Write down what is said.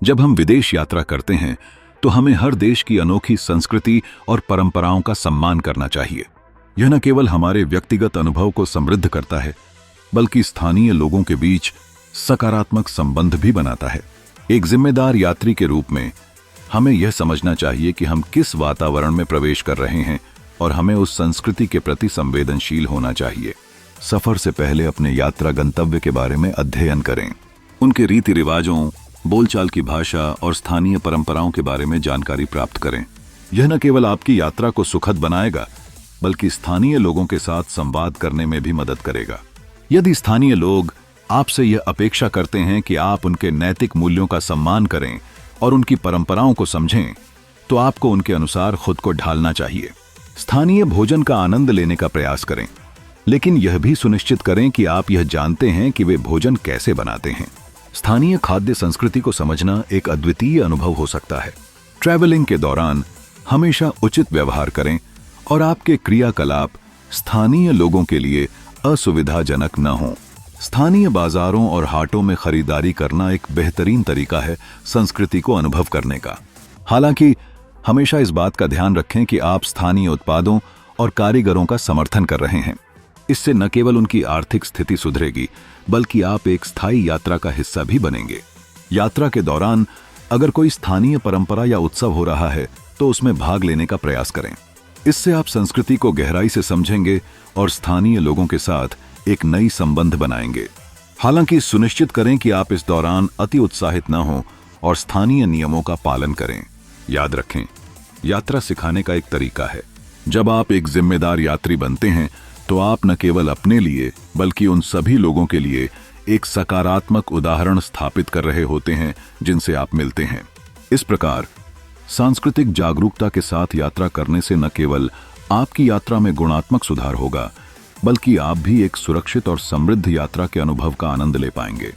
जब हम विदेश यात्रा करते हैं तो हमें हर देश की अनोखी संस्कृति और परंपराओं का सम्मान करना चाहिए। यह न केवल हमारे व्यक्तिगत अनुभव को समृद्ध करता है, बल्कि स्थानीय लोगों के बीच सकारात्मक संबंध भी बनाता है। एक जिम्मेदार यात्री के रूप में हमें यह समझना चाहिए कि हम किस वातावरण में प्रवेश कर रहे हैं और हमें उस संस्कृति के प्रति संवेदनशील होना चाहिए। सफर से पहले अपने यात्रा गंतव्य के बारे में अध्ययन करें। उनके रीति रिवाजों, बोलचाल की भाषा और स्थानीय परंपराओं के बारे में जानकारी प्राप्त करें। यह न केवल आपकी यात्रा को सुखद बनाएगा, बल्कि स्थानीय लोगों के साथ संवाद करने में भी मदद करेगा। यदि स्थानीय लोग आपसे यह अपेक्षा करते हैं कि आप उनके नैतिक मूल्यों का सम्मान करें और उनकी परंपराओं को समझें, तो आपको उनके अनुसार खुद को ढालना चाहिए। स्थानीय भोजन का आनंद लेने का प्रयास करें, लेकिन यह भी सुनिश्चित करें कि आप यह जानते हैं कि वे भोजन कैसे बनाते हैं। स्थानीय खाद्य संस्कृति को समझना एक अद्वितीय अनुभव हो सकता है। ट्रैवलिंग के दौरान हमेशा उचित व्यवहार करें और आपके क्रियाकलाप स्थानीय लोगों के लिए असुविधाजनक न हों। स्थानीय बाजारों और हाटों में खरीदारी करना एक बेहतरीन तरीका है संस्कृति को अनुभव करने का। हालांकि हमेशा इस बात का ध्यान रखें कि आप स्थानीय उत्पादों और कारीगरों का समर्थन कर रहे हैं। इससे न केवल उनकी आर्थिक स्थिति सुधरेगी, बल्कि आप एक स्थायी यात्रा का हिस्सा भी बनेंगे। यात्रा के दौरान अगर कोई स्थानीय परंपरा या उत्सव हो रहा है तो उसमें भाग लेने का प्रयास करें। इससे आप संस्कृति को गहराई से समझेंगे और स्थानीय लोगों के साथ एक नई संबंध बनाएंगे। हालांकि सुनिश्चित करें कि आप इस दौरान अति उत्साहित न हों और स्थानीय नियमों का पालन करें। याद रखें, यात्रा सिखाने का एक तरीका है। जब आप एक जिम्मेदार यात्री बनते हैं तो आप न केवल अपने लिए बल्कि उन सभी लोगों के लिए एक सकारात्मक उदाहरण स्थापित कर रहे होते हैं जिनसे आप मिलते हैं। इस प्रकार सांस्कृतिक जागरूकता के साथ यात्रा करने से न केवल आपकी यात्रा में गुणात्मक सुधार होगा, बल्कि आप भी एक सुरक्षित और समृद्ध यात्रा के अनुभव का आनंद ले पाएंगे।